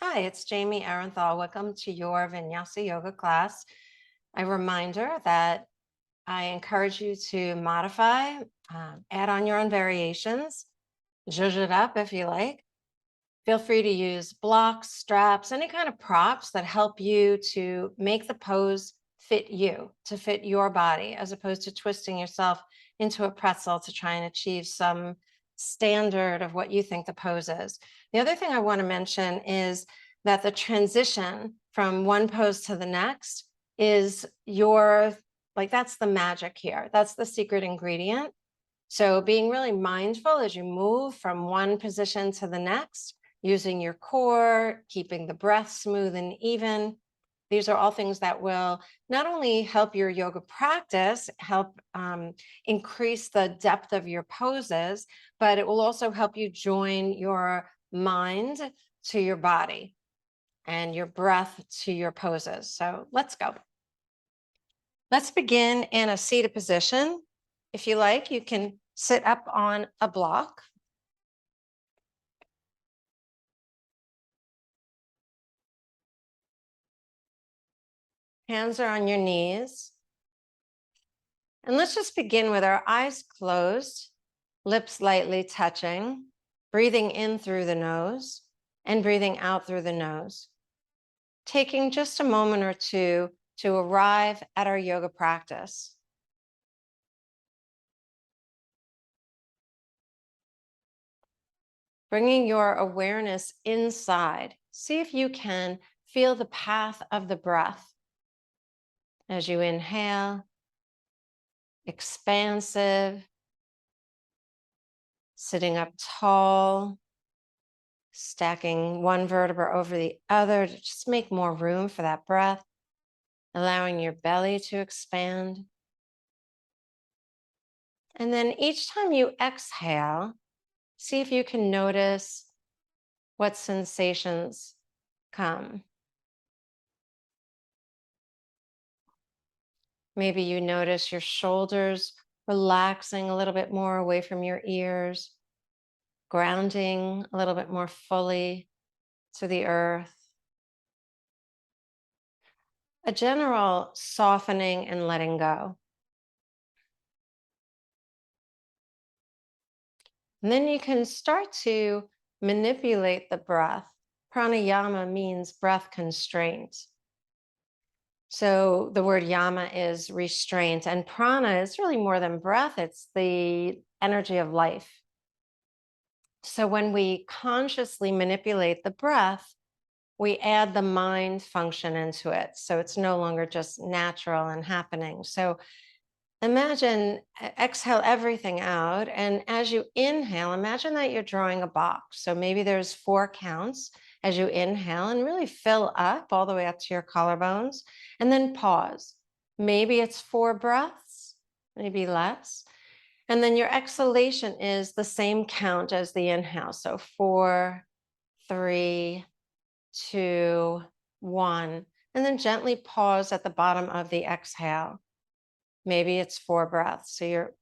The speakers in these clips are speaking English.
Hi, it's Jamie Arenthal. Welcome to your Vinyasa yoga class. A reminder that I encourage you to modify, add on your own variations, zhuzh it up if you like. Feel free to use blocks, straps, any kind of props that help you to make the pose fit you, to fit your body, as opposed to twisting yourself into a pretzel to try and achieve some standard of what you think the pose is. The other thing I want to mention is that the transition from one pose to the next is that's the magic here. That's the secret ingredient. So being really mindful as you move from one position to the next, using your core, keeping the breath smooth and even. These are all things that will not only help your yoga practice, help increase the depth of your poses, but it will also help you join your mind to your body and your breath to your poses. So let's go. Let's begin in a seated position. If you like, you can sit up on a block. Hands are on your knees. And let's just begin with our eyes closed, lips lightly touching, breathing in through the nose and breathing out through the nose. Taking just a moment or two to arrive at our yoga practice. Bringing your awareness inside. See if you can feel the path of the breath as you inhale, expansive, sitting up tall, stacking one vertebra over the other to just make more room for that breath, allowing your belly to expand. And then each time you exhale, see if you can notice what sensations come. Maybe you notice your shoulders relaxing a little bit more away from your ears, grounding a little bit more fully to the earth. A general softening and letting go. And then you can start to manipulate the breath. Pranayama means breath constraint. So the word yama is restraint, and prana is really more than breath, it's the energy of life. So when we consciously manipulate the breath, we add the mind function into it. So it's no longer just natural and happening. So imagine, exhale everything out. And as you inhale, imagine that you're drawing a box. So maybe there's 4 counts as you inhale and really fill up all the way up to your collarbones and then pause. Maybe it's 4 breaths, maybe less. And then your exhalation is the same count as the inhale. So 4, 3, 2, 1. And then gently pause at the bottom of the exhale. Maybe it's 4 breaths. So you're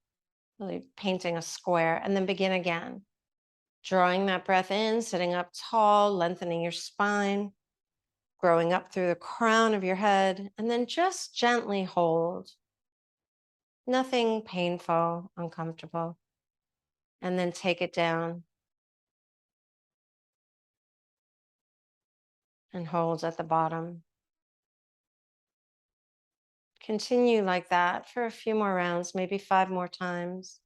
really painting a square and then begin again. Drawing that breath in, sitting up tall, lengthening your spine, growing up through the crown of your head, and then just gently hold. Nothing painful, uncomfortable. And then take it down and hold at the bottom. Continue like that for a few more rounds, maybe 5 more times.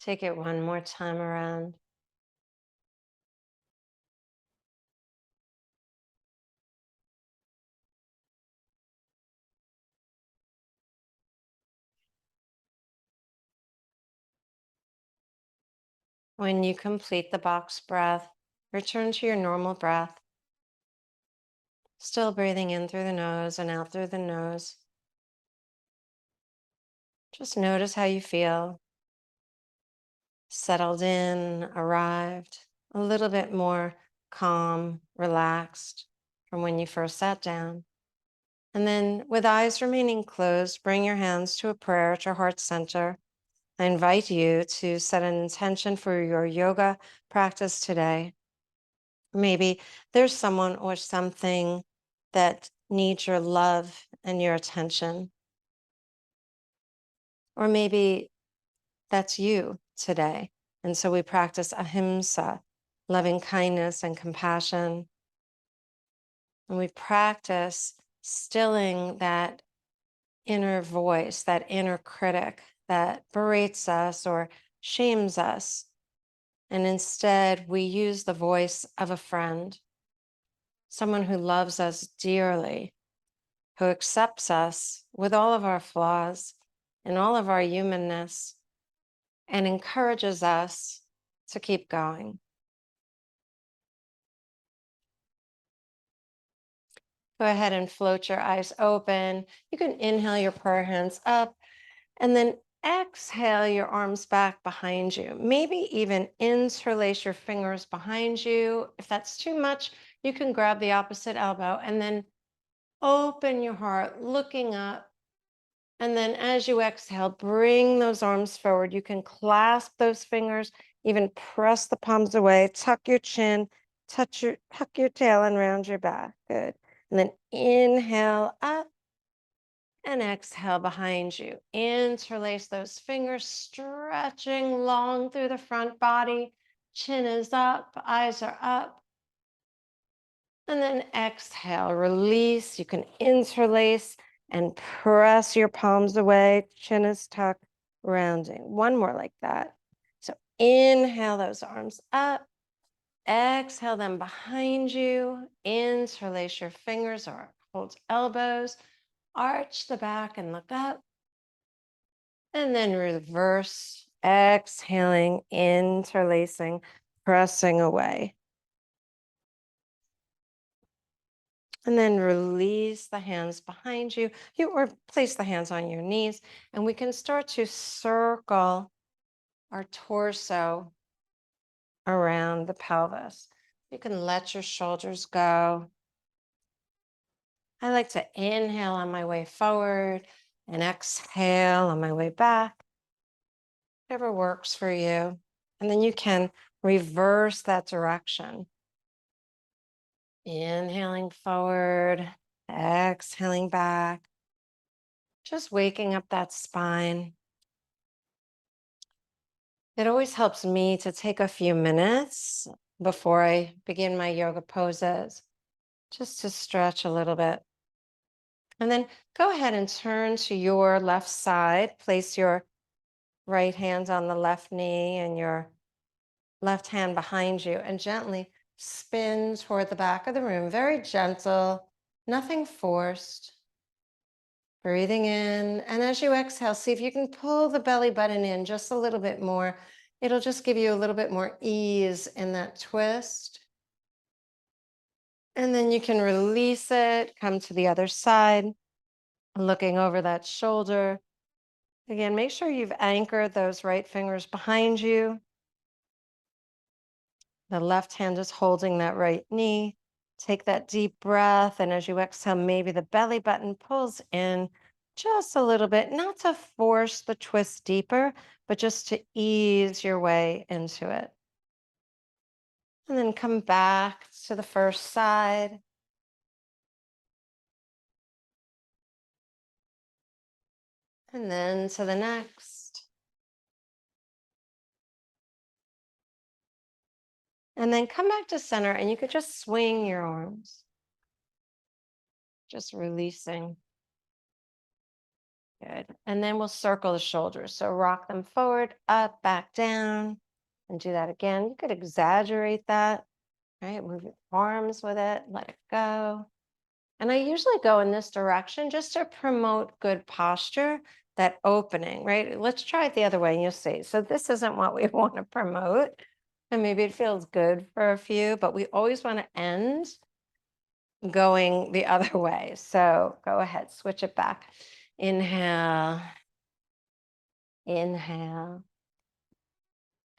Take it one more time around. When you complete the box breath, return to your normal breath, still breathing in through the nose and out through the nose. Just notice how you feel. Settled in, arrived, a little bit more calm, relaxed from when you first sat down. And then, with eyes remaining closed, bring your hands to a prayer at your heart center. I invite you to set an intention for your yoga practice today. Maybe there's someone or something that needs your love and your attention. Or maybe that's you today. And so we practice ahimsa, loving kindness and compassion. And we practice stilling that inner voice, that inner critic that berates us or shames us. And instead, we use the voice of a friend, someone who loves us dearly, who accepts us with all of our flaws and all of our humanness and encourages us to keep going. Go ahead and float your eyes open. You can inhale your prayer hands up and then exhale your arms back behind you. Maybe even interlace your fingers behind you. If that's too much, you can grab the opposite elbow and then open your heart, looking up. And then as you exhale, bring those arms forward. You can clasp those fingers, even press the palms away, tuck your chin, tuck your tail and round your back. Good. And then inhale up and exhale behind you. Interlace those fingers, stretching long through the front body. Chin is up, eyes are up. And then exhale, release. You can interlace and press your palms away. Chin is tucked, rounding. One more like that. So inhale those arms up. Exhale them behind you. Interlace your fingers or hold elbows. Arch the back and look up. And then reverse. Exhaling, interlacing, pressing away. And then release the hands behind you. Or place the hands on your knees. And we can start to circle our torso around the pelvis. You can let your shoulders go. I like to inhale on my way forward and exhale on my way back. Whatever works for you. And then you can reverse that direction. Inhaling forward, exhaling back. Just waking up that spine. It always helps me to take a few minutes before I begin my yoga poses, just to stretch a little bit. And then go ahead and turn to your left side. Place your right hand on the left knee and your left hand behind you and gently spin toward the back of the room. Very gentle, nothing forced. Breathing in, and as you exhale, see if you can pull the belly button in just a little bit more. It'll just give you a little bit more ease in that twist. And then you can release it, come to the other side, looking over that shoulder. Again, make sure you've anchored those right fingers behind you. The left hand is holding that right knee. Take that deep breath. And as you exhale, maybe the belly button pulls in just a little bit, not to force the twist deeper, but just to ease your way into it. And then come back to the first side. And then to the next. And then come back to center and you could just swing your arms, just releasing. Good. And then we'll circle the shoulders. So rock them forward, up, back, down, and do that again. You could exaggerate that, right? Move your arms with it, let it go. And I usually go in this direction just to promote good posture. that opening, right? Let's try it the other way and you'll see. So this isn't what we want to promote. And maybe it feels good for a few, but we always want to end going the other way. So go ahead, switch it back. Inhale, inhale.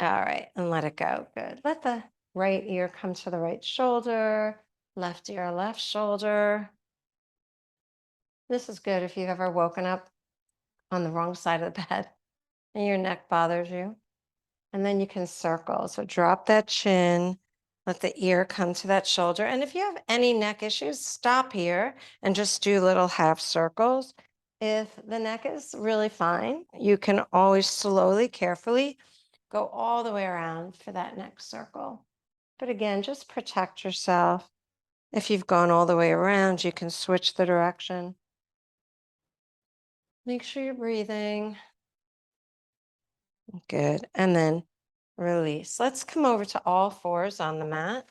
All right, and let it go. Good. Let the right ear come to the right shoulder, left ear, left shoulder. This is good if you've ever woken up on the wrong side of the bed and your neck bothers you. And then you can circle. So drop that chin, let the ear come to that shoulder. And if you have any neck issues, stop here and just do little half circles. If the neck is really fine, you can always slowly, carefully go all the way around for that next circle. But again, just protect yourself. If you've gone all the way around, you can switch the direction. Make sure you're breathing. Good. And then release. Let's come over to all fours on the mat.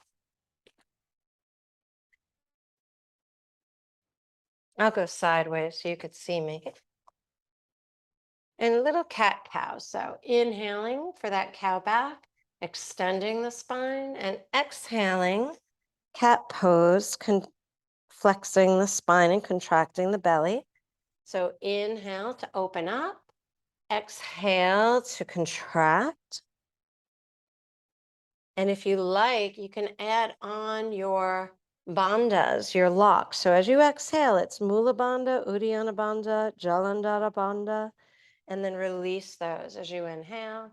I'll go sideways so you could see me. And little cat cow. So inhaling for that cow back, extending the spine, and exhaling, cat pose, flexing the spine and contracting the belly. So inhale to open up, exhale to contract. And if you like, you can add on your bandhas, your locks. So as you exhale, it's Mula Bandha, Uddiyana Bandha, Jalandhara Bandha, and then release those as you inhale.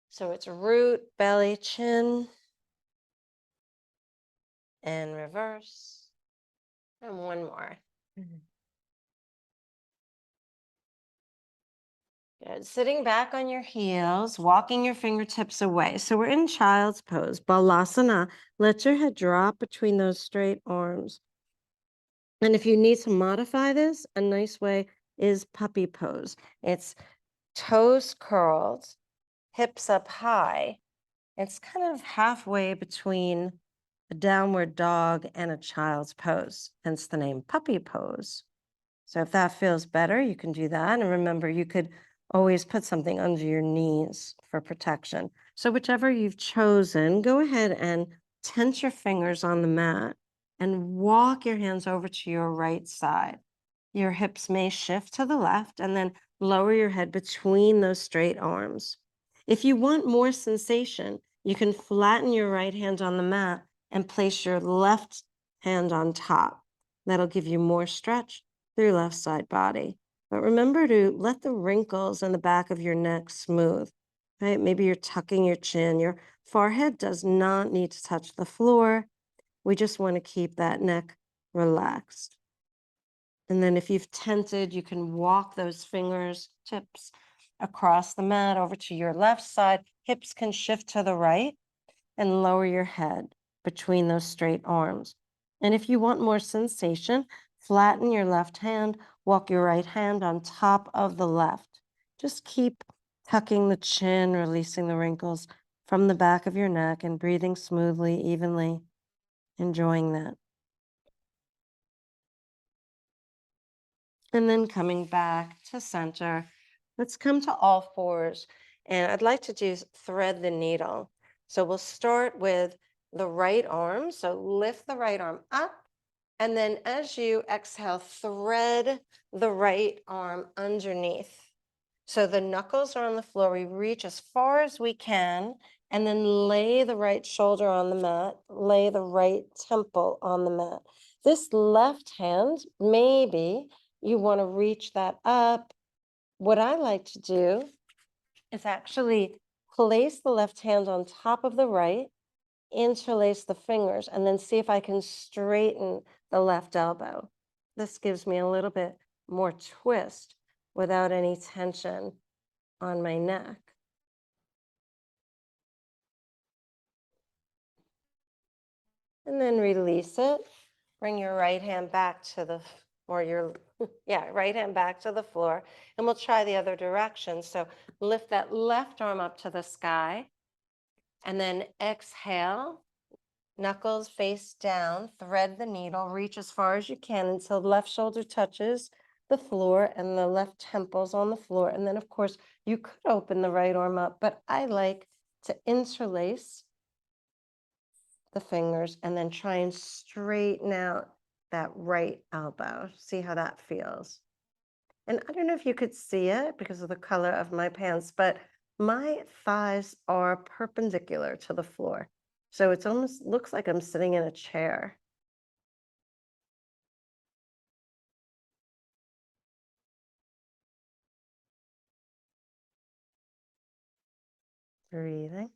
So it's root, belly, chin, and reverse. And one more. Good. Sitting back on your heels, walking your fingertips away. So we're in child's pose, Balasana. Let your head drop between those straight arms. And if you need to modify this, a nice way is puppy pose. It's toes curled, hips up high. It's kind of halfway between a downward dog and a child's pose, hence the name puppy pose. So if that feels better, you can do that. And remember, you could always put something under your knees for protection. So whichever you've chosen, go ahead and tense your fingers on the mat and walk your hands over to your right side. Your hips may shift to the left and then lower your head between those straight arms. If you want more sensation, you can flatten your right hand on the mat and place your left hand on top. That'll give you more stretch through left side body. But remember to let the wrinkles in the back of your neck smooth, right? Maybe you're tucking your chin. Your forehead does not need to touch the floor. We just want to keep that neck relaxed. And then if you've tented, you can walk those fingers tips across the mat over to your left side. Hips can shift to the right and lower your head between those straight arms. And if you want more sensation, flatten your left hand, walk your right hand on top of the left. Just keep tucking the chin, releasing the wrinkles from the back of your neck and breathing smoothly, evenly, enjoying that. And then coming back to center, let's come to all fours. And I'd like to do thread the needle. So we'll start with the right arm. So lift the right arm up. And then as you exhale, thread the right arm underneath. So the knuckles are on the floor. We reach as far as we can and then lay the right shoulder on the mat, lay the right temple on the mat. This left hand, maybe you want to reach that up. What I like to do is actually place the left hand on top of the right, interlace the fingers, and then see if I can straighten the left elbow. This gives me a little bit more twist without any tension on my neck. And then release it. Bring your right hand back to the, or your, right hand back to the floor. And we'll try the other direction. So lift that left arm up to the sky. And then exhale, knuckles face down, thread the needle, reach as far as you can until the left shoulder touches the floor and the left temples on the floor. And then, of course, you could open the right arm up, but I like to interlace the fingers and then try and straighten out that right elbow. See how that feels. And I don't know if you could see it because of the color of my pants, but my thighs are perpendicular to the floor. So it's almost looks like I'm sitting in a chair. Breathing.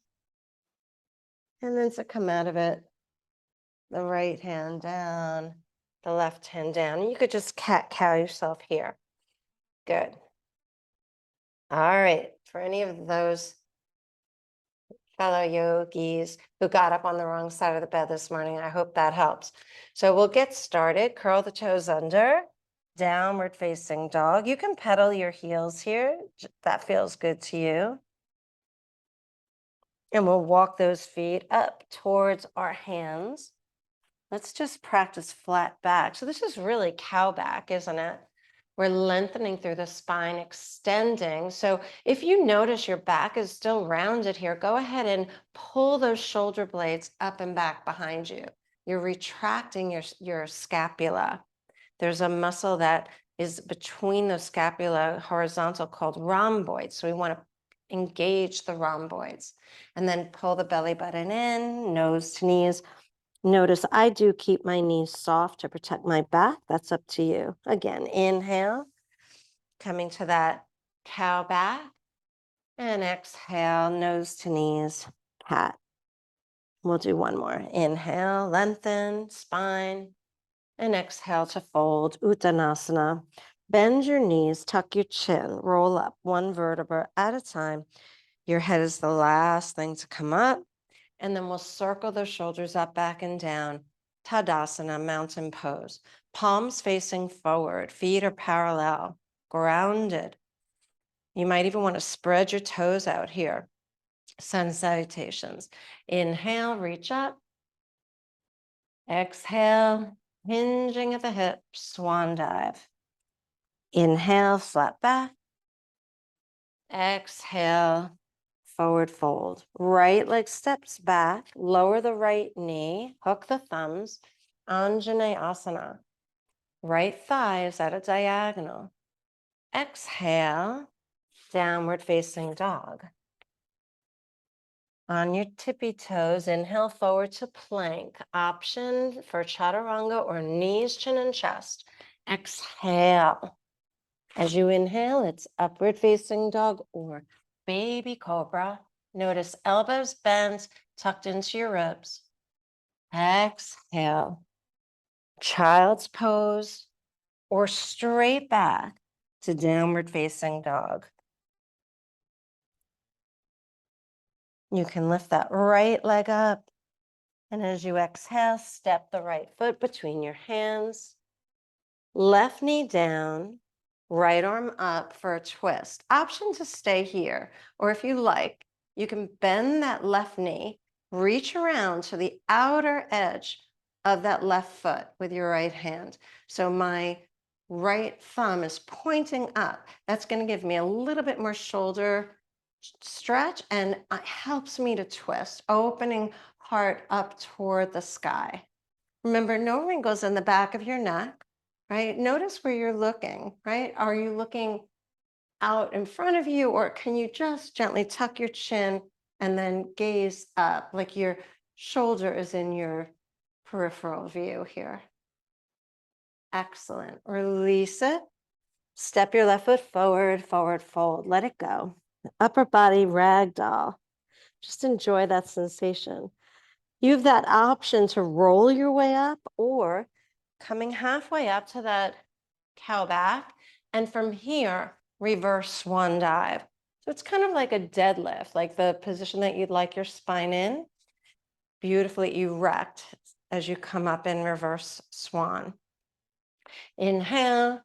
And then to come out of it, the right hand down, the left hand down. You could just cat-cow yourself here. Good. All right. For any of those fellow yogis who got up on the wrong side of the bed this morning, I hope that helps. So we'll get started. Curl the toes under, downward facing dog. You can pedal your heels here. That feels good to you. And we'll walk those feet up towards our hands. Let's just practice flat back. So this is really cow back, isn't it? We're lengthening through the spine, extending. So if you notice your back is still rounded here, go ahead and pull those shoulder blades up and back behind you. You're retracting your scapula. There's a muscle that is between the scapula horizontal called rhomboids. So we want to engage the rhomboids and then pull the belly button in, nose to knees. Notice I do keep my knees soft to protect my back. That's up to you. Again, inhale, coming to that cow back, and exhale, nose to knees, cat. We'll do one more. Inhale, lengthen, spine, and exhale to fold, Uttanasana. Bend your knees, tuck your chin, roll up one vertebra at a time. Your head is the last thing to come up. And then we'll circle the shoulders up, back, and down. Tadasana, mountain pose. Palms facing forward, feet are parallel, grounded. You might even want to spread your toes out here. Sun salutations. Inhale, reach up. Exhale, hinging at the hips, swan dive. Inhale, flat back. Exhale, forward fold. Right leg steps back, lower the right knee, hook the thumbs, Anjaneyasana. Right thigh is at a diagonal. Exhale, downward facing dog. On your tippy toes, inhale forward to plank. Option for chaturanga or knees, chin, and chest. Exhale. As you inhale, it's upward facing dog or baby cobra. Notice elbows bent, tucked into your ribs. Exhale. Child's pose or straight back to downward facing dog. You can lift that right leg up. And as you exhale, step the right foot between your hands. Left knee down, right arm up for a twist. Option to stay here, or if you like, you can bend that left knee, reach around to the outer edge of that left foot with your right hand. So my right thumb is pointing up. That's going to give me a little bit more shoulder stretch and it helps me to twist, opening heart up toward the sky. Remember, no wrinkles in the back of your neck, right? Notice where you're looking, right? Are you looking out in front of you, or can you just gently tuck your chin and then gaze up like your shoulder is in your peripheral view here? Excellent. Release it. Step your left foot forward, forward fold. Let it go. Upper body ragdoll. Just enjoy that sensation. You have that option to roll your way up or coming halfway up to that cow back. And from here, reverse swan dive. So it's kind of like a deadlift, like the position that you'd like your spine in, beautifully erect as you come up in reverse swan. Inhale,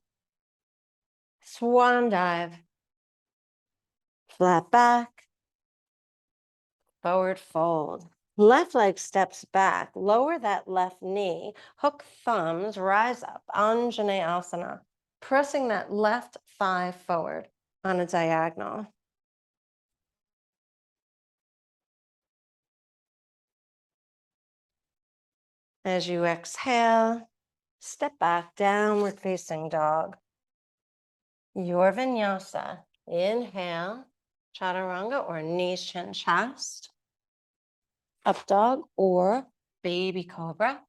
swan dive, flat back, forward fold. Left leg steps back, lower that left knee, hook thumbs, rise up, Anjaneyasana. pressing that left thigh forward on a diagonal. As you exhale, step back, downward facing dog. Your vinyasa. Inhale, chaturanga or knees, chin, chest. Up dog or baby cobra.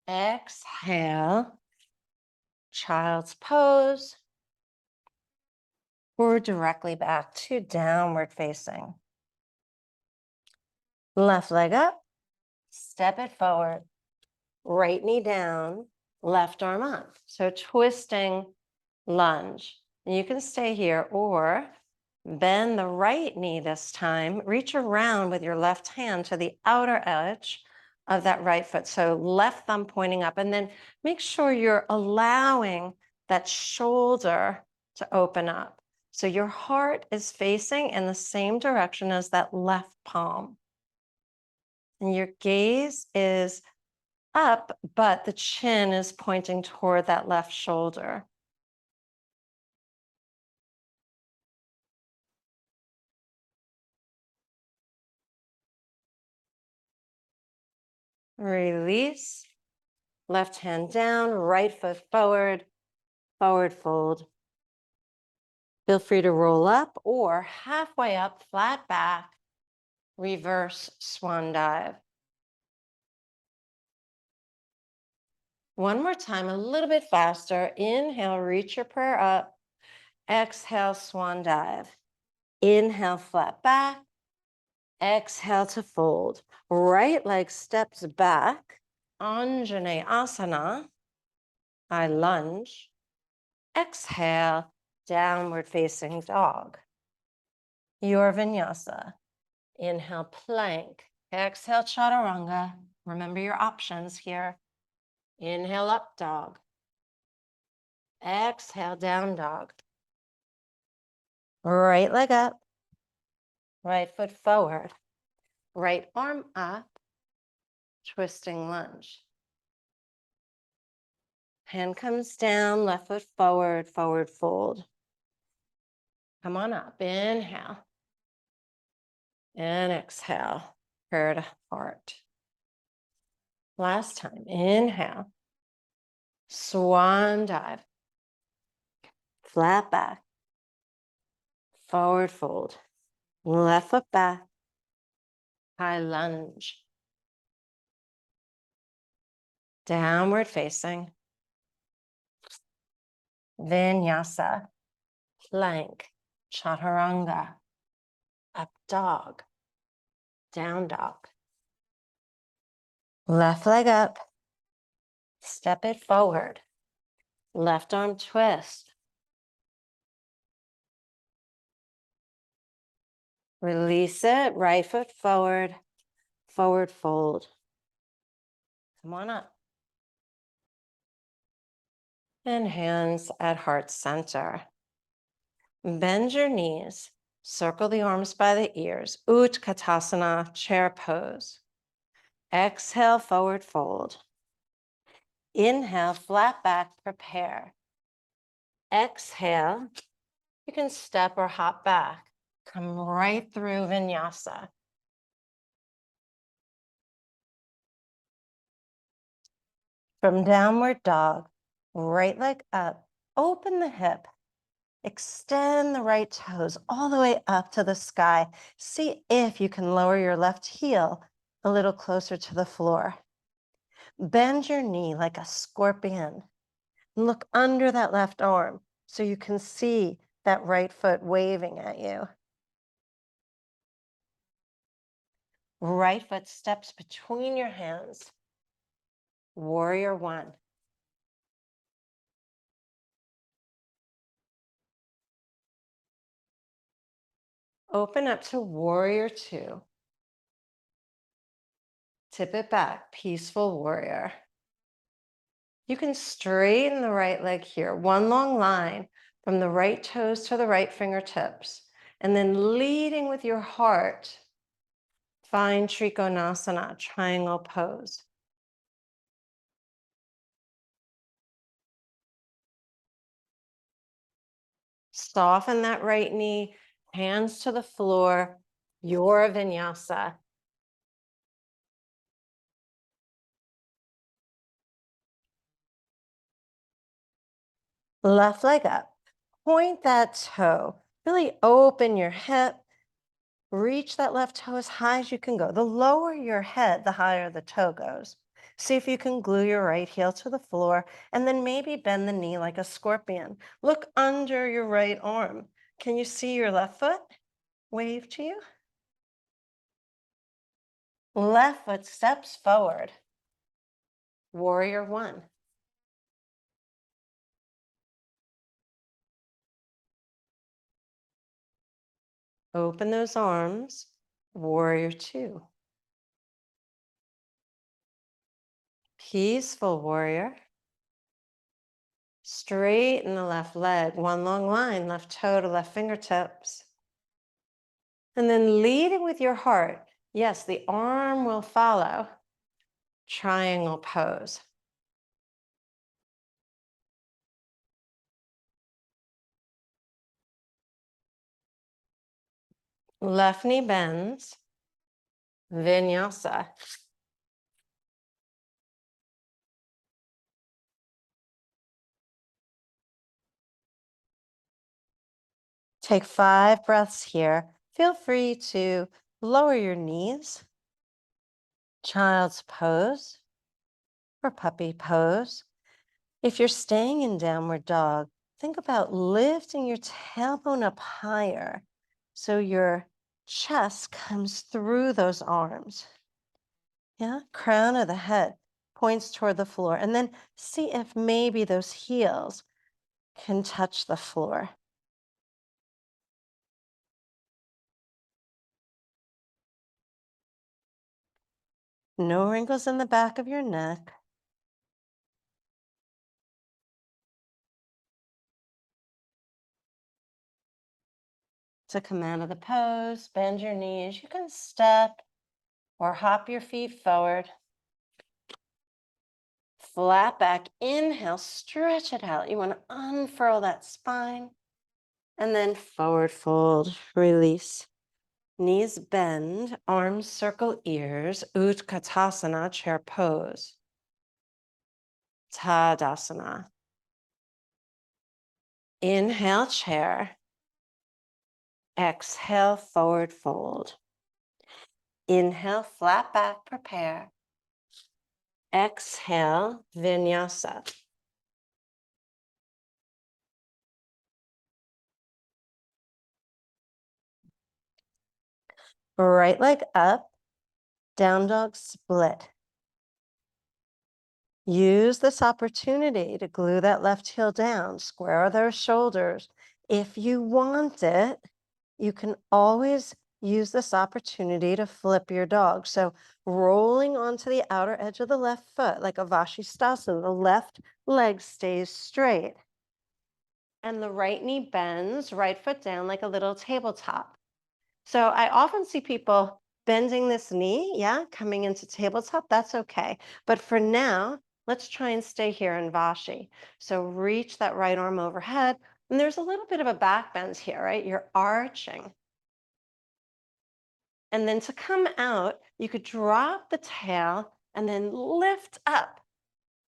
Exhale, child's pose. Or directly back to downward facing. Left leg up, step it forward. Right knee down, left arm up. So twisting lunge. And you can stay here or bend the right knee this time. Reach around with your left hand to the outer edge of that right foot. So left thumb pointing up, and then make sure you're allowing that shoulder to open up. So your heart is facing in the same direction as that left palm. And your gaze is up, but the chin is pointing toward that left shoulder. Release. Left hand down, right foot forward, forward fold. Feel free to roll up or halfway up, flat back, reverse swan dive. One more time, a little bit faster. Inhale, reach your prayer up. Exhale, swan dive. Inhale, flat back. Exhale to fold. Right leg steps back. Anjaneyasana. I lunge. Exhale, downward facing dog. Your vinyasa. Inhale, plank. Exhale, chaturanga. Remember your options here. Inhale, up dog. Exhale, down dog. Right leg up. Right foot forward. Right arm up. Twisting lunge. Hand comes down, left foot forward, forward fold. Come on up. Inhale. And exhale. Prayer to heart. Last time. Inhale. Swan dive. Flat back. Forward fold. Left foot back. High lunge. Downward facing. Vinyasa. Plank. Chaturanga. Up dog. Down dog. Left leg up. Step it forward. Left arm twist. Release it. Right foot forward. Forward fold. Come on up. And hands at heart center. Bend your knees. Circle the arms by the ears. Utkatasana, chair pose. Exhale, forward fold. Inhale, flat back, prepare. Exhale, you can step or hop back. Come right through vinyasa. From downward dog, right leg up, open the hip. Extend the right toes all the way up to the sky. See if you can lower your left heel a little closer to the floor. Bend your knee like a scorpion. Look under that left arm so you can see that right foot waving at you. Right foot steps between your hands. Warrior one. Open up to warrior two. Tip it back, peaceful warrior. You can straighten the right leg here, one long line from the right toes to the right fingertips, and then leading with your heart, find Trikonasana, triangle pose. Soften that right knee, hands to the floor, your vinyasa. Left leg up. Point that toe. Really open your hip. Reach that left toe as high as you can go. The lower your head, the higher the toe goes. See if you can glue your right heel to the floor and then maybe bend the knee like a scorpion. Look under your right arm. Can you see your left foot? Wave to you. Left foot steps forward. Warrior one. Open those arms. Warrior two. Peaceful warrior. Straighten the left leg, one long line, left toe to left fingertips. And then leading with your heart. Yes, the arm will follow. Triangle pose. Left knee bends. Vinyasa. Take 5 breaths here. Feel free to lower your knees. Child's pose or puppy pose. If you're staying in downward dog, think about lifting your tailbone up higher so your chest comes through those arms. Yeah, crown of the head points toward the floor. And then see if maybe those heels can touch the floor. No wrinkles in the back of your neck. To come out of the pose, bend your knees. You can step or hop your feet forward. Flat back, inhale, stretch it out. You want to unfurl that spine and then forward fold, release. Knees bend, arms circle ears, Utkatasana, chair pose. Tadasana. Inhale, chair. Exhale, forward fold. Inhale, flat back, prepare. Exhale, vinyasa. Right leg up, down dog split. Use this opportunity to glue that left heel down, square those shoulders. If you want it, you can always use this opportunity to flip your dog. So rolling onto the outer edge of the left foot, like a Vashisthasana, the left leg stays straight. And the right knee bends, right foot down like a little tabletop. So I often see people bending this knee, yeah, coming into tabletop, that's okay. But for now, let's try and stay here in Vashi. So reach that right arm overhead. And there's a little bit of a back bend here, right? You're arching. And then to come out, you could drop the tail and then lift up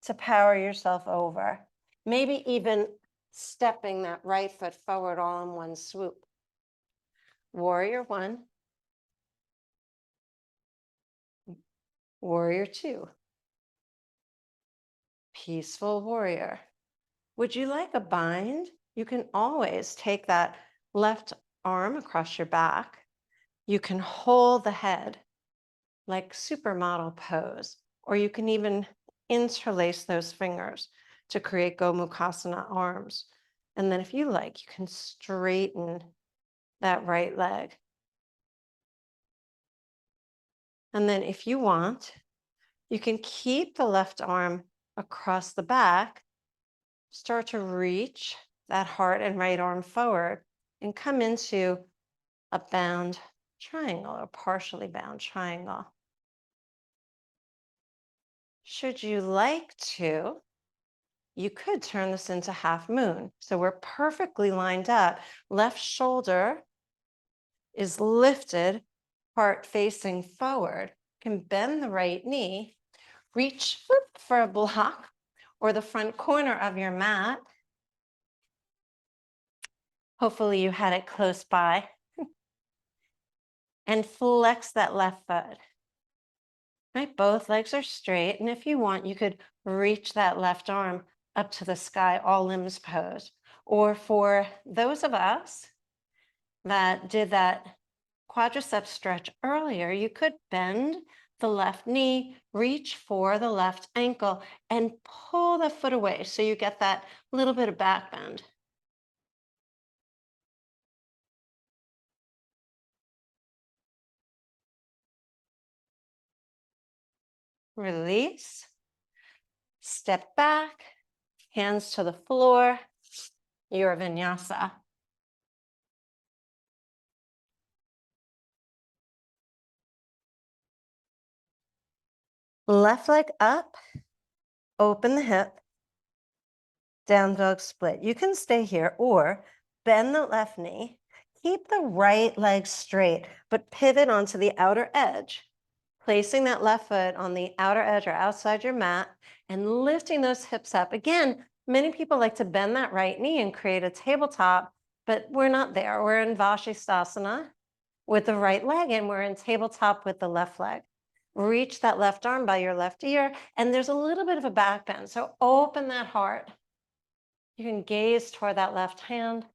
to power yourself over. Maybe even stepping that right foot forward all in one swoop. Warrior one. Warrior two. Peaceful warrior. Would you like a bind? You can always take that left arm across your back. You can hold the head like supermodel pose, or you can even interlace those fingers to create Gomukhasana arms. And then if you like, you can straighten that right leg. And then if you want, you can keep the left arm across the back, start to reach that heart and right arm forward and come into a bound triangle or partially bound triangle. Should you like to, You could turn this into half moon. So we're perfectly lined up. Left shoulder is lifted, heart facing forward. Can bend the right knee, reach for a block or the front corner of your mat. Hopefully you had it close by. And flex that left foot. Right, both legs are straight. And if you want, you could reach that left arm up to the sky, all limbs pose. Or for those of us that did that quadricep stretch earlier, you could bend the left knee, reach for the left ankle, and pull the foot away so you get that little bit of back bend. Release, step back, hands to the floor, your vinyasa. Left leg up, open the hip, down dog split. You can stay here or bend the left knee, keep the right leg straight, but pivot onto the outer edge, placing that left foot on the outer edge or outside your mat and lifting those hips up. Again, many people like to bend that right knee and create a tabletop, but we're not there. We're in Vashisthasana with the right leg and we're in tabletop with the left leg. Reach that left arm by your left ear, and there's a little bit of a back bend. So open that heart. You can gaze toward that left hand.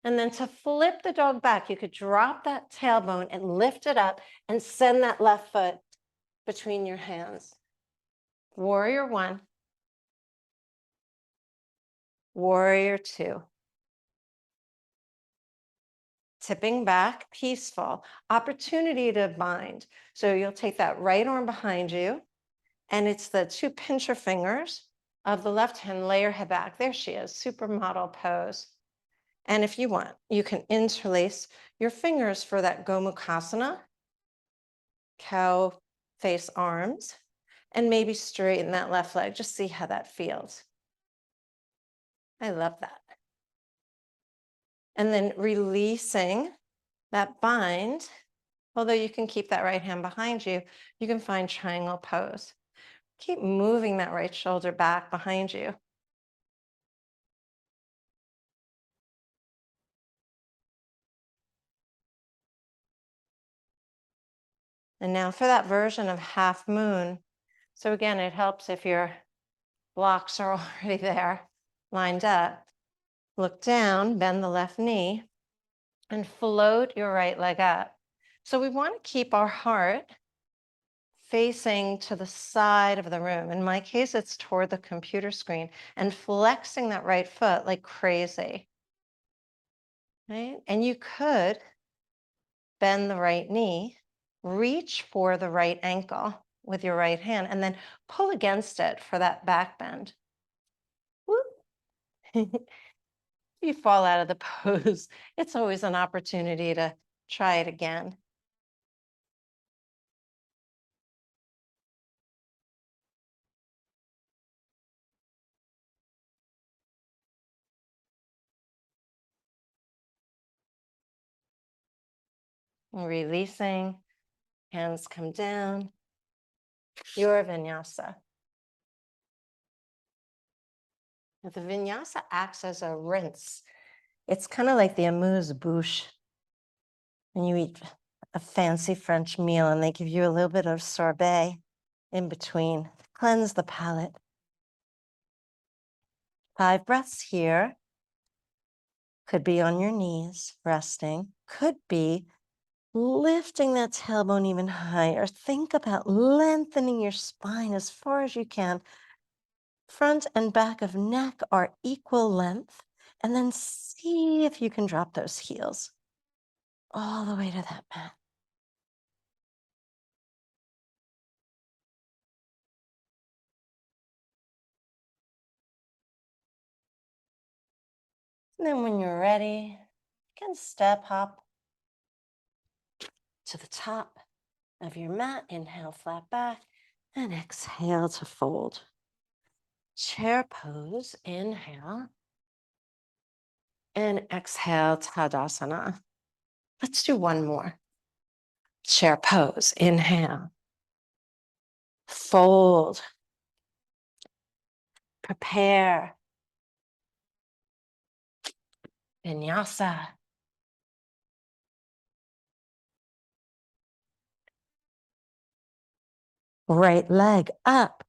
And then to flip the dog back, you could drop that tailbone and lift it up and send that left foot between your hands. Warrior one, warrior two. Tipping back, peaceful. Opportunity to bind. So you'll take that right arm behind you, and it's the two pincher fingers of the left hand, lay your head back. There she is, supermodel pose. And if you want, you can interlace your fingers for that Gomukhasana, cow face arms, and maybe straighten that left leg. Just see how that feels. I love that. And then releasing that bind, although you can keep that right hand behind you, you can find triangle pose. Keep moving that right shoulder back behind you. And now for that version of half moon. So again, it helps if your blocks are already there, lined up. Look down, bend the left knee, and float your right leg up. So we want to keep our heart facing to the side of the room. In my case, it's toward the computer screen, and flexing that right foot like crazy. Right? And you could bend the right knee, reach for the right ankle with your right hand, and then pull against it for that back bend. You fall out of the pose, it's always an opportunity to try it again. Releasing, hands come down. Your vinyasa. The vinyasa acts as a rinse. It's kind of like the amuse-bouche when you eat a fancy French meal and they give you a little bit of sorbet in between. Cleanse the palate. 5 breaths here. Could be on your knees, resting. Could be lifting that tailbone even higher. Think about lengthening your spine as far as you can. Front and back of neck are equal length. And then see if you can drop those heels all the way to that mat. And then when you're ready, you can step hop to the top of your mat. Inhale, flat back, and exhale to fold. Chair pose, inhale, and exhale, Tadasana. Let's do one more. Chair pose, inhale, fold, prepare, Vinyasa. Right leg up,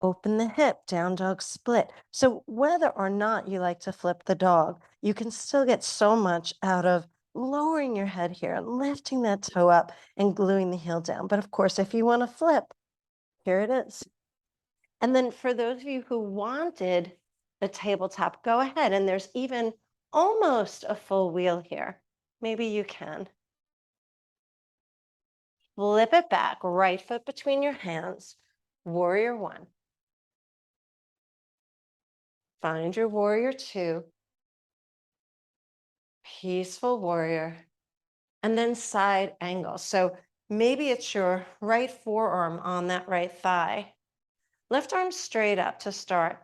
open the hip, down dog split. So whether or not you like to flip the dog, you can still get so much out of lowering your head here, lifting that toe up and gluing the heel down. But of course, if you want to flip, here it is. And then for those of you who wanted the tabletop, go ahead. And there's even almost a full wheel here. Maybe you can. Flip it back, right foot between your hands, warrior one. Find your warrior two, peaceful warrior, and then side angle. So maybe it's your right forearm on that right thigh. Left arm straight up to start.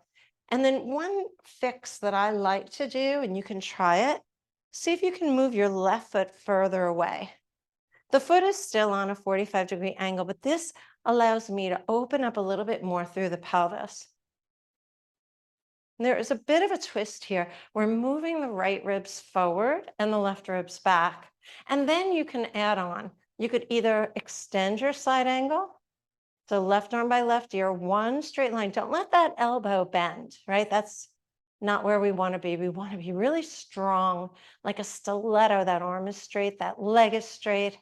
And then one fix that I like to do, and you can try it, see if you can move your left foot further away. The foot is still on a 45-degree angle, but this allows me to open up a little bit more through the pelvis. There is a bit of a twist here. We're moving the right ribs forward and the left ribs back. And then you can add on. You could either extend your side angle, so left arm by left ear, one straight line. Don't let that elbow bend, right? That's not where we want to be. We want to be really strong, like a stiletto. That arm is straight, that leg is straight.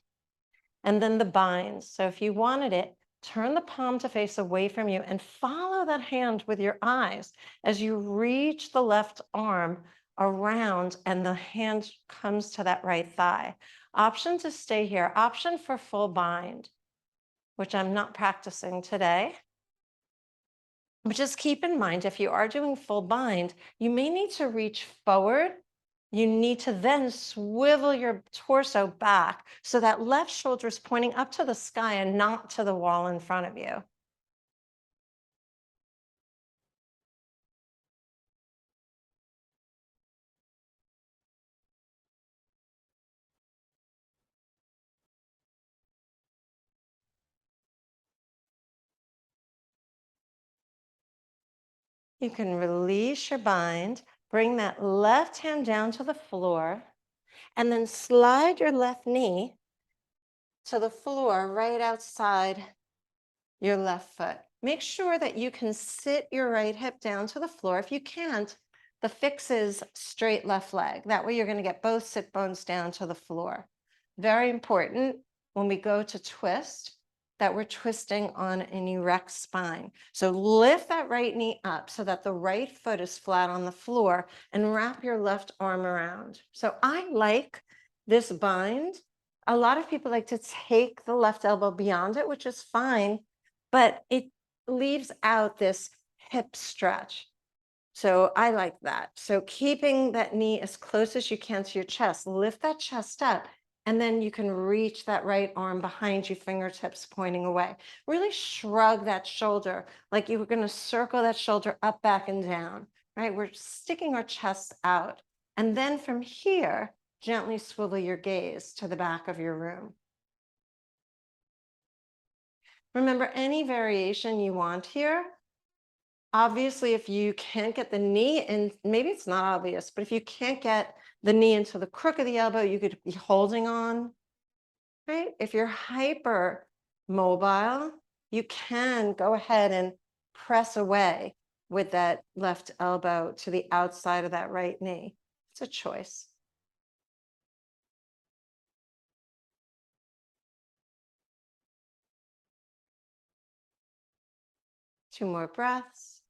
And then the bind. So if you wanted it, turn the palm to face away from you and follow that hand with your eyes as you reach the left arm around and the hand comes to that right thigh. Option to stay here, option for full bind, which I'm not practicing today. But just keep in mind, if you are doing full bind, you may need to reach forward. You need to then swivel your torso back so that left shoulder is pointing up to the sky and not to the wall in front of you. You can release your bind, bring that left hand down to the floor, and then slide your left knee to the floor right outside your left foot. Make sure that you can sit your right hip down to the floor. If you can't, the fix is straight left leg. That way you're going to get both sit bones down to the floor. Very important when we go to twist that we're twisting on an erect spine. So lift that right knee up so that the right foot is flat on the floor and wrap your left arm around. So I like this bind. A lot of people like to take the left elbow beyond it, which is fine, but it leaves out this hip stretch. So I like that. So keeping that knee as close as you can to your chest, lift that chest up, and then you can reach that right arm behind you, fingertips pointing away. Really shrug that shoulder like you were going to circle that shoulder up, back, and down, right? We're sticking our chest out. And then from here, gently swivel your gaze to the back of your room. Remember, any variation you want here, obviously, if you can't get the knee, and maybe it's not obvious, but if you can't get the knee into the crook of the elbow, you could be holding on, right? If you're hyper mobile, you can go ahead and press away with that left elbow to the outside of that right knee. It's a choice. Two more breaths.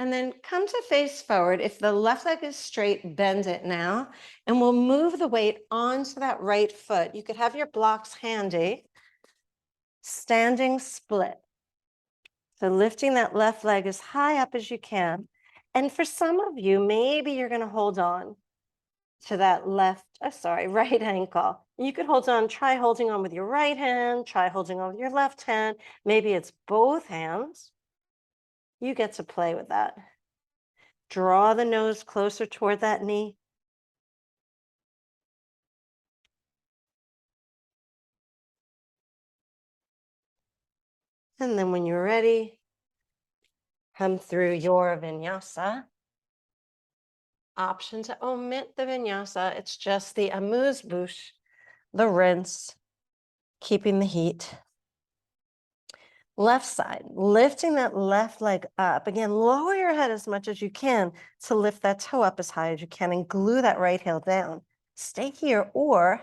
And then come to face forward. If the left leg is straight, bend it now. And we'll move the weight onto that right foot. You could have your blocks handy. Standing split. So lifting that left leg as high up as you can. And for some of you, maybe you're going to hold on. to that right ankle. You could try holding on with your right hand, try holding on with your left hand. Maybe it's both hands. You get to play with that. Draw the nose closer toward that knee. And then when you're ready, come through your vinyasa. Option to omit the vinyasa. It's just the amuse-bouche, the rinse, keeping the heat. Left side, lifting that left leg up. Again, lower your head as much as you can to lift that toe up as high as you can and glue that right heel down. Stay here or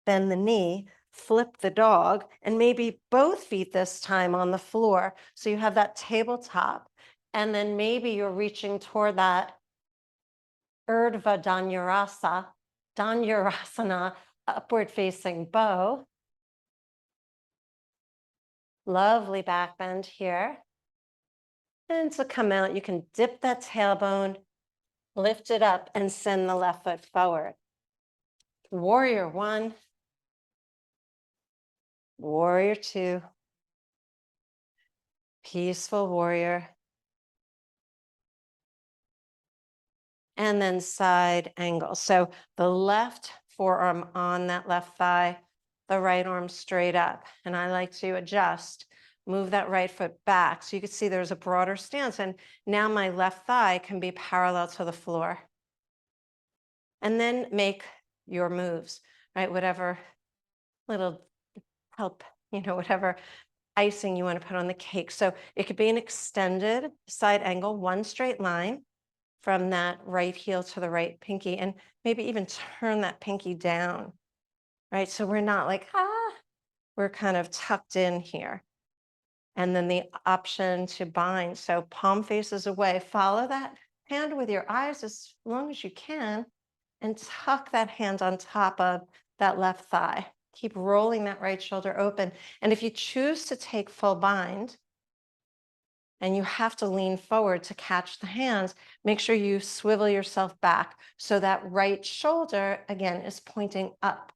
bend the knee, flip the dog, and maybe both feet this time on the floor. So you have that tabletop. And then maybe you're reaching toward that Urdhva Dhanurasana, upward facing bow. Lovely back bend here. And to come out, you can dip that tailbone, lift it up, and send the left foot forward. Warrior one, warrior two, peaceful warrior, and then side angle. So the left forearm on that left thigh, the right arm straight up. And I like to adjust, move that right foot back. So you can see there's a broader stance. And now my left thigh can be parallel to the floor. And then make your moves, right? Whatever little help, whatever icing you want to put on the cake. So it could be an extended side angle, one straight line from that right heel to the right pinky, and maybe even turn that pinky down, right? So we're not like, we're kind of tucked in here. And then the option to bind. So palm faces away, follow that hand with your eyes as long as you can, and tuck that hand on top of that left thigh. Keep rolling that right shoulder open. And if you choose to take full bind and you have to lean forward to catch the hands, make sure you swivel yourself back so that right shoulder, again, is pointing up.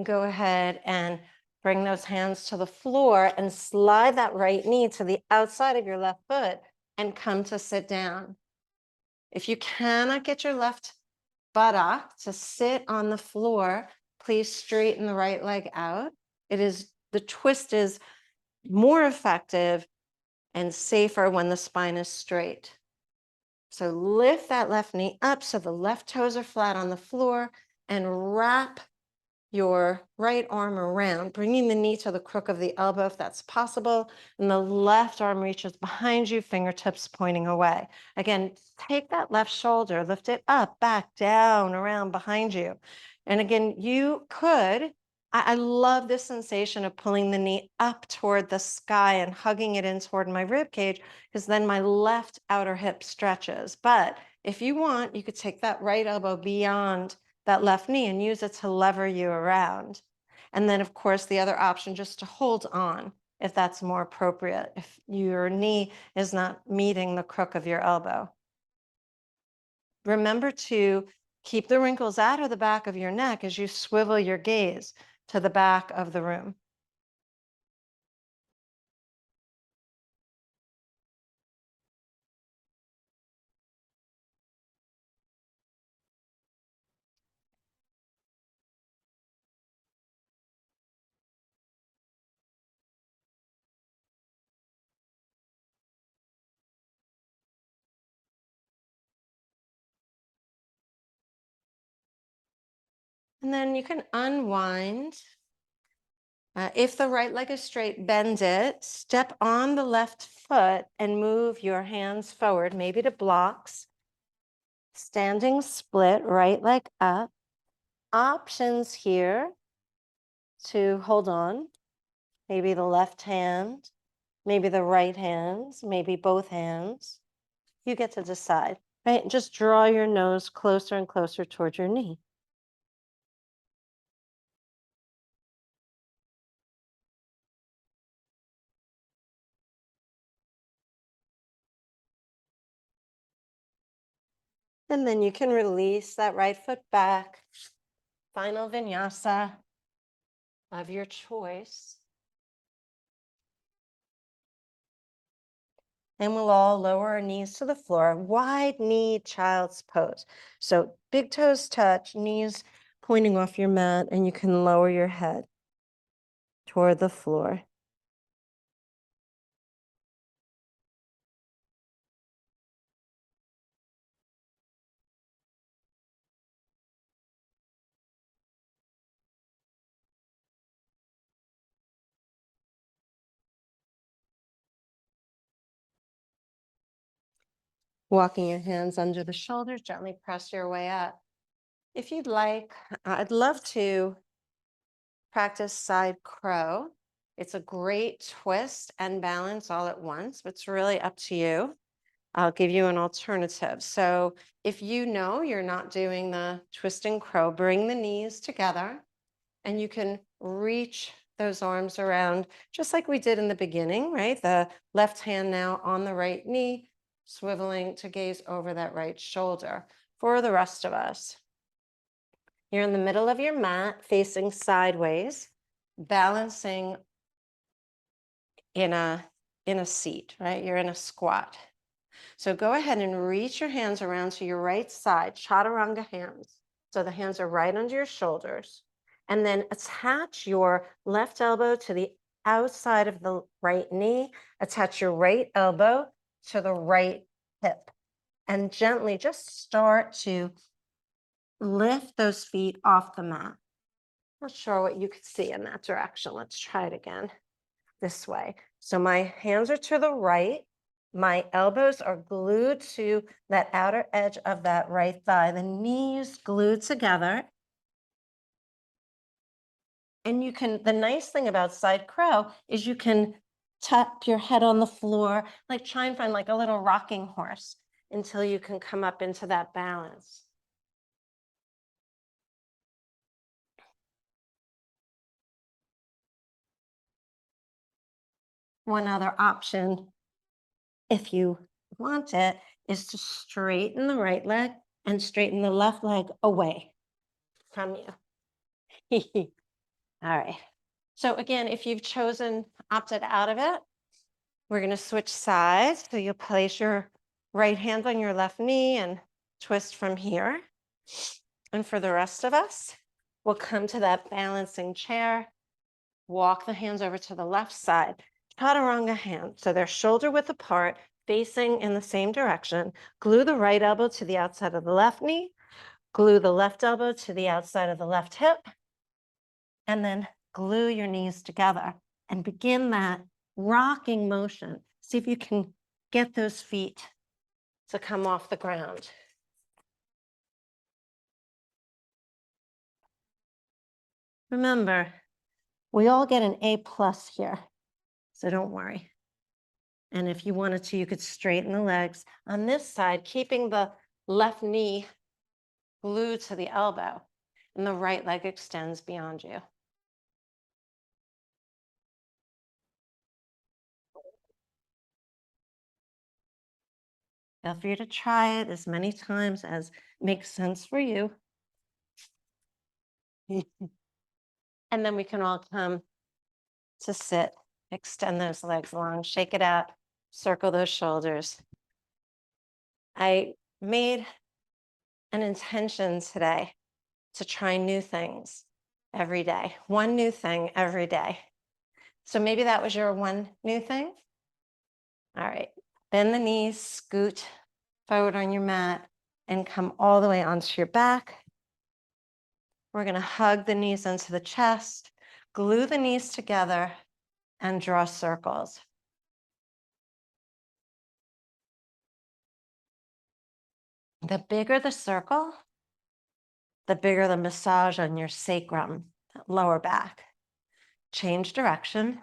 Go ahead and bring those hands to the floor and slide that right knee to the outside of your left foot and come to sit down. If you cannot get your left buttock to sit on the floor, please straighten the right leg out. The twist is more effective and safer when the spine is straight. So lift that left knee up so the left toes are flat on the floor and wrap your right arm around, bringing the knee to the crook of the elbow if that's possible, and the left arm reaches behind you, fingertips pointing away. Again, take that left shoulder, lift it up, back, down, around behind you. And again, I love this sensation of pulling the knee up toward the sky and hugging it in toward my rib cage, because then my left outer hip stretches. But if you want, you could take that right elbow beyond that left knee and use it to lever you around. And then, of course, the other option, just to hold on if that's more appropriate, if your knee is not meeting the crook of your elbow. Remember to keep the wrinkles out of the back of your neck as you swivel your gaze to the back of the room. And then you can unwind. If the right leg is straight, bend it, step on the left foot and move your hands forward, maybe to blocks. Standing split, right leg up. Options here to hold on maybe the left hand, maybe the right hand, maybe both hands. You get to decide, right? Just draw your nose closer and closer toward your knee. And then you can release that right foot back. Final vinyasa of your choice. And we'll all lower our knees to the floor. Wide knee child's pose. So big toes touch, knees pointing off your mat, and you can lower your head toward the floor. Walking your hands under the shoulders, gently press your way up. If you'd like, I'd love to practice side crow. It's a great twist and balance all at once, but it's really up to you. I'll give you an alternative. So if you know you're not doing the twist and crow, bring the knees together and you can reach those arms around just like we did in the beginning, right? The left hand now on the right knee, swiveling to gaze over that right shoulder. For the rest of us, you're in the middle of your mat facing sideways, balancing in a seat, right? You're in a squat. So go ahead and reach your hands around to your right side, chaturanga hands. So the hands are right under your shoulders. And then attach your left elbow to the outside of the right knee. Attach your right elbow to the right hip. And gently just start to lift those feet off the mat. Not sure what you could see in that direction. Let's try it again this way. So my hands are to the right. My elbows are glued to that outer edge of that right thigh. The knees glued together. And you can, the nice thing about side crow is you can tap your head on the floor, like try and find like a little rocking horse until you can come up into that balance. One other option, if you want it, is to straighten the right leg and straighten the left leg away from you. All right. So again, if you've opted out of it, we're going to switch sides. So you'll place your right hand on your left knee and twist from here. And for the rest of us, we'll come to that balancing chair, walk the hands over to the left side, chaturanga hand. So they're shoulder width apart, facing in the same direction. Glue the right elbow to the outside of the left knee, glue the left elbow to the outside of the left hip, and then glue your knees together and begin that rocking motion. See if you can get those feet to come off the ground. Remember, we all get an A+ here, so don't worry. And if you wanted to, you could straighten the legs on this side, keeping the left knee glued to the elbow, and the right leg extends beyond you. Feel free to try it as many times as makes sense for you. And then we can all come to sit, extend those legs long, shake it out, circle those shoulders. I made an intention today to try new things every day, one new thing every day. So maybe that was your one new thing. All right, bend the knees, scoot forward on your mat, and come all the way onto your back. We're going to hug the knees into the chest, glue the knees together, and draw circles. The bigger the circle, the bigger the massage on your sacrum, lower back. Change direction.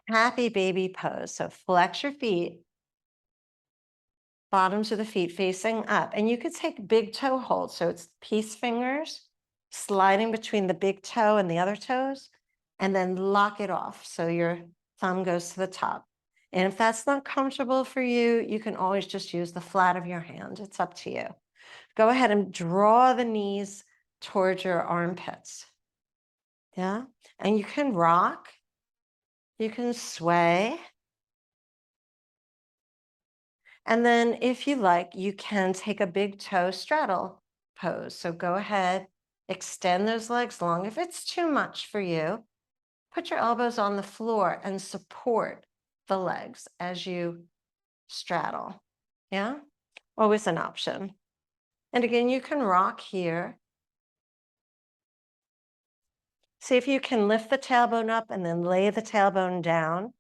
happy baby pose. So flex your feet, bottoms of the feet facing up. And you could take big toe hold. So it's peace fingers sliding between the big toe and the other toes, and then lock it off. So your thumb goes to the top. And if that's not comfortable for you, you can always just use the flat of your hand. It's up to you. Go ahead and draw the knees towards your armpits. Yeah. And you can rock, you can sway. And then if you like, you can take a big toe straddle pose. So go ahead, extend those legs long. If it's too much for you, put your elbows on the floor and support the legs as you straddle. Yeah, always an option. And again, you can rock here. See if you can lift the tailbone up and then lay the tailbone down.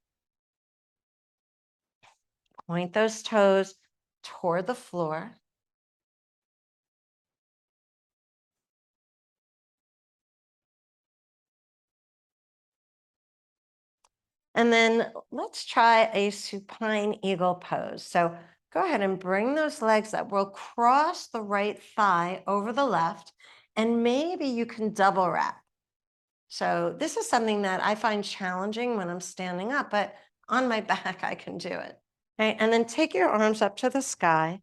Point those toes toward the floor. And then let's try a supine eagle pose. So go ahead and bring those legs up. We'll cross the right thigh over the left, and maybe you can double wrap. So this is something that I find challenging when I'm standing up, but on my back, I can do it. Okay, and then take your arms up to the sky.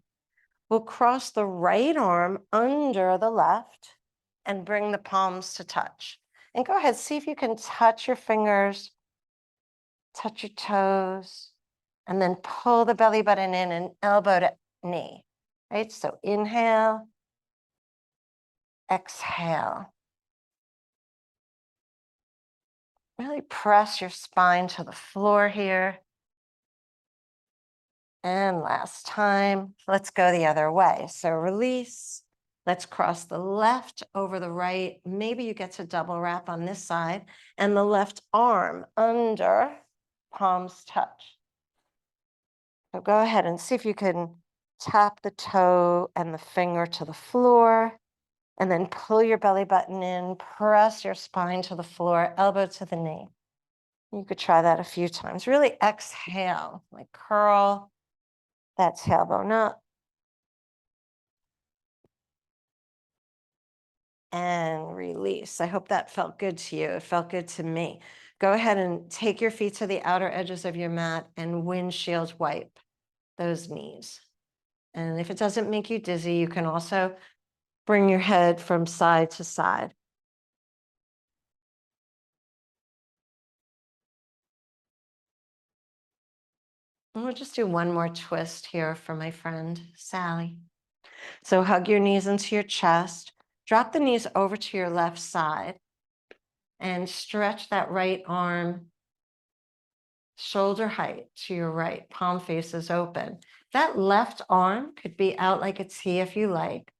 We'll cross the right arm under the left and bring the palms to touch. And go ahead, see if you can touch your fingers, touch your toes, and then pull the belly button in and elbow to knee, right? So inhale, exhale. Really press your spine to the floor here. And last time, let's go the other way. So release. Let's cross the left over the right. Maybe you get to double wrap on this side, and the left arm under, palms touch. So go ahead and see if you can tap the toe and the finger to the floor, and then pull your belly button in, press your spine to the floor, elbow to the knee. You could try that a few times. Really exhale, like curl that tailbone up. And release. I hope that felt good to you. It felt good to me. Go ahead and take your feet to the outer edges of your mat and windshield wipe those knees. And if it doesn't make you dizzy, you can also bring your head from side to side. And we'll just do one more twist here for my friend, Sally. So hug your knees into your chest, drop the knees over to your left side, and stretch that right arm shoulder height to your right, palm faces open. That left arm could be out like a T if you like,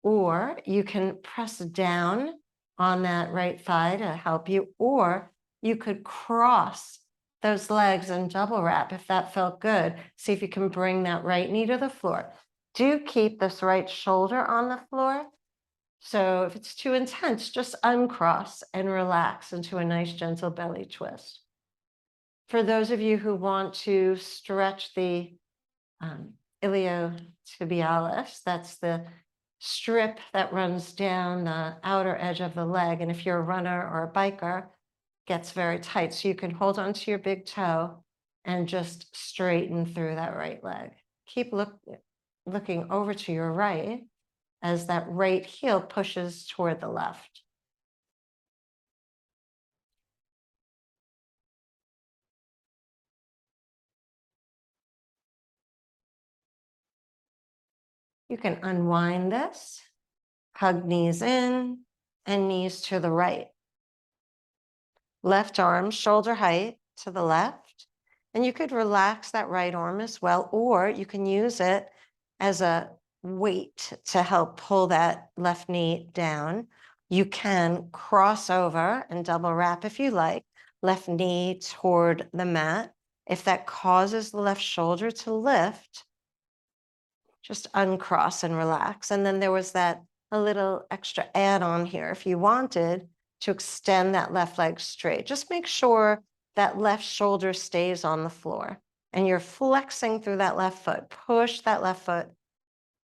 or you can press down on that right thigh to help you, or you could cross those legs and double wrap if that felt good. See if you can bring that right knee to the floor. Do keep this right shoulder on the floor. So if it's too intense, just uncross and relax into a nice gentle belly twist. For those of you who want to stretch the iliotibialis, that's the strip that runs down the outer edge of the leg. And if you're a runner or a biker, gets very tight. So you can hold onto your big toe and just straighten through that right leg. Keep looking over to your right as that right heel pushes toward the left. You can unwind this, hug knees in and knees to the right. Left arm, shoulder height to the left. And you could relax that right arm as well, or you can use it as a weight to help pull that left knee down. You can cross over and double wrap if you like, left knee toward the mat. If that causes the left shoulder to lift, just uncross and relax. And then there was that a little extra add on here. If you wanted to extend that left leg straight, just make sure that left shoulder stays on the floor. And you're flexing through that left foot. Push that left foot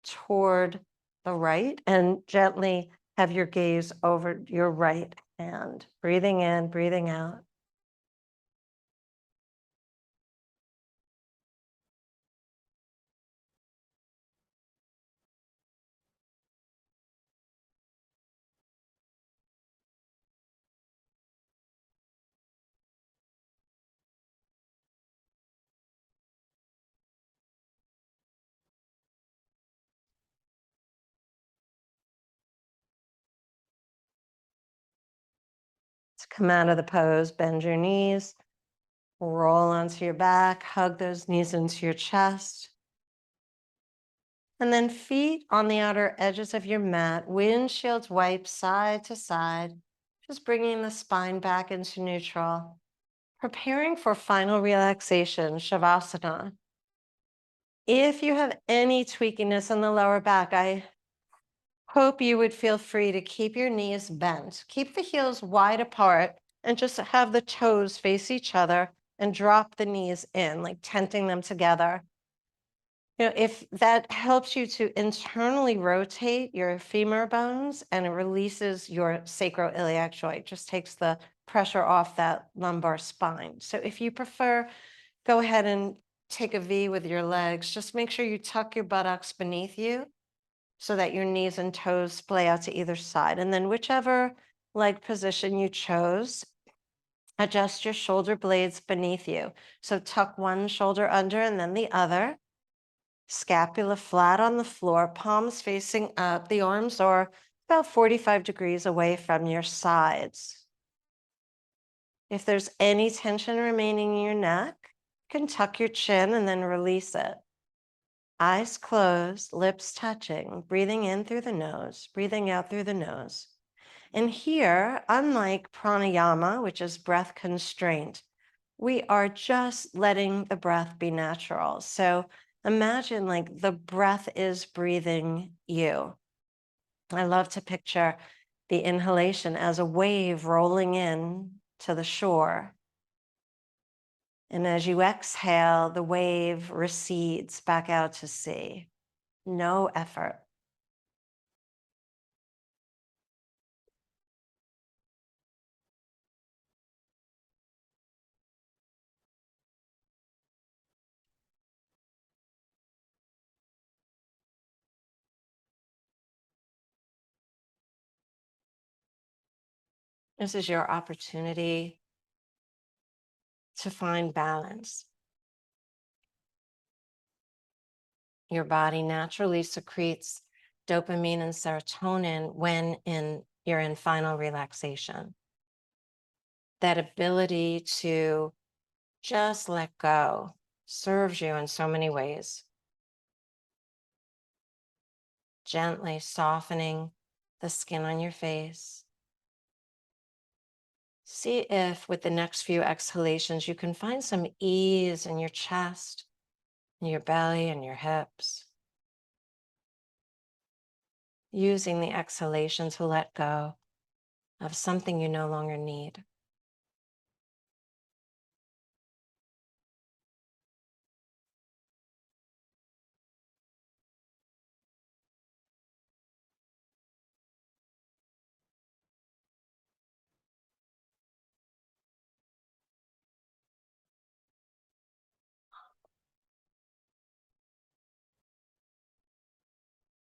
toward the right and gently have your gaze over your right hand. Breathing in, breathing out. To come out of the pose, bend your knees, roll onto your back, hug those knees into your chest. And then feet on the outer edges of your mat, windshield wipe side to side, just bringing the spine back into neutral. Preparing for final relaxation, Shavasana. If you have any tweakiness in the lower back, I hope you would feel free to keep your knees bent. Keep the heels wide apart and just have the toes face each other and drop the knees in, like tenting them together. If that helps you to internally rotate your femur bones and it releases your sacroiliac joint, just takes the pressure off that lumbar spine. So if you prefer, go ahead and take a V with your legs. Just make sure you tuck your buttocks beneath you so that your knees and toes splay out to either side. And then whichever leg position you chose, adjust your shoulder blades beneath you. So tuck one shoulder under and then the other. Scapula flat on the floor, palms facing up. The arms are about 45 degrees away from your sides. If there's any tension remaining in your neck, you can tuck your chin and then release it. Eyes closed, lips touching, breathing in through the nose, breathing out through the nose. And here, unlike pranayama, which is breath constraint, we are just letting the breath be natural. So imagine like the breath is breathing you. I love to picture the inhalation as a wave rolling in to the shore. And as you exhale, the wave recedes back out to sea. No effort. This is your opportunity to find balance. Your body naturally secretes dopamine and serotonin when you're in final relaxation. That ability to just let go serves you in so many ways. Gently softening the skin on your face. See if with the next few exhalations you can find some ease in your chest, in your belly, and your hips. Using the exhalation to let go of something you no longer need.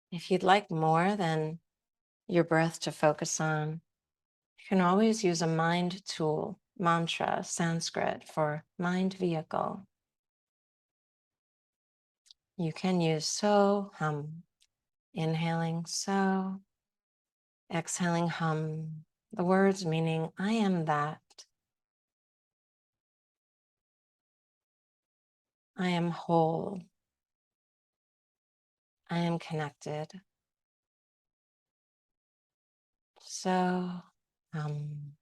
If you'd like more than your breath to focus on, you can always use a mind tool, mantra, Sanskrit for mind vehicle. You can use so, hum, inhaling so, exhaling hum, the words meaning I am that, I am whole, I am connected. So, hum.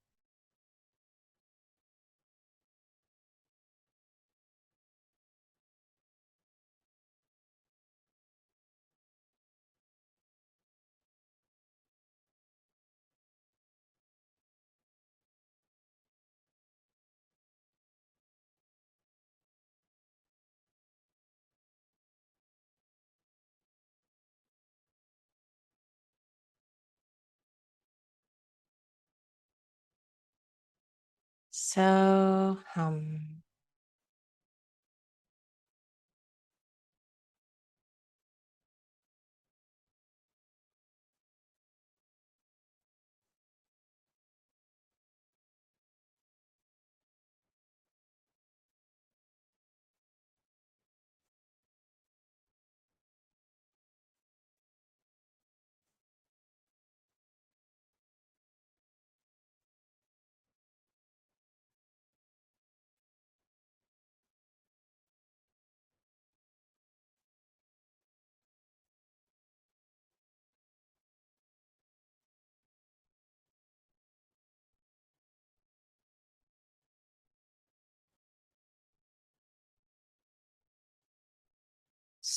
So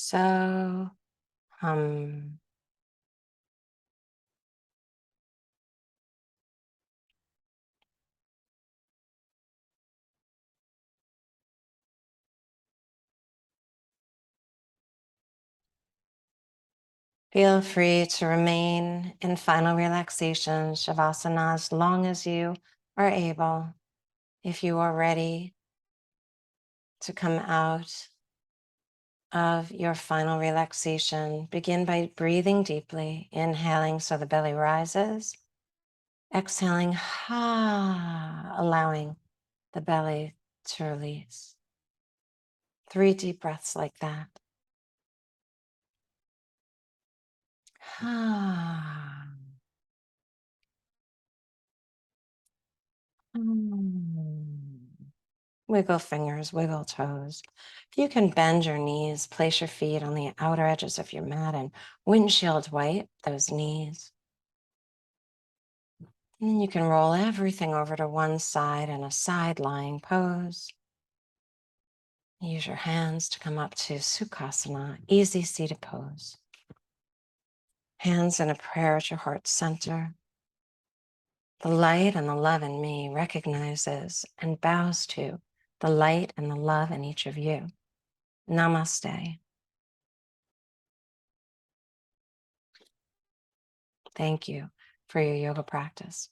so hum. Feel free to remain in final relaxation, Shavasana, as long as you are able. If you are ready to come out of your final relaxation, begin by breathing deeply, inhaling so the belly rises, exhaling, allowing the belly to release. 3 deep breaths like that. Wiggle fingers, wiggle toes. If you can bend your knees, place your feet on the outer edges of your mat and windshield wipe those knees. And then you can roll everything over to one side in a side lying pose. Use your hands to come up to Sukhasana, easy seated pose. Hands in a prayer at your heart center. The light and the love in me recognizes and bows to the light and the love in each of you. Namaste. Thank you for your yoga practice.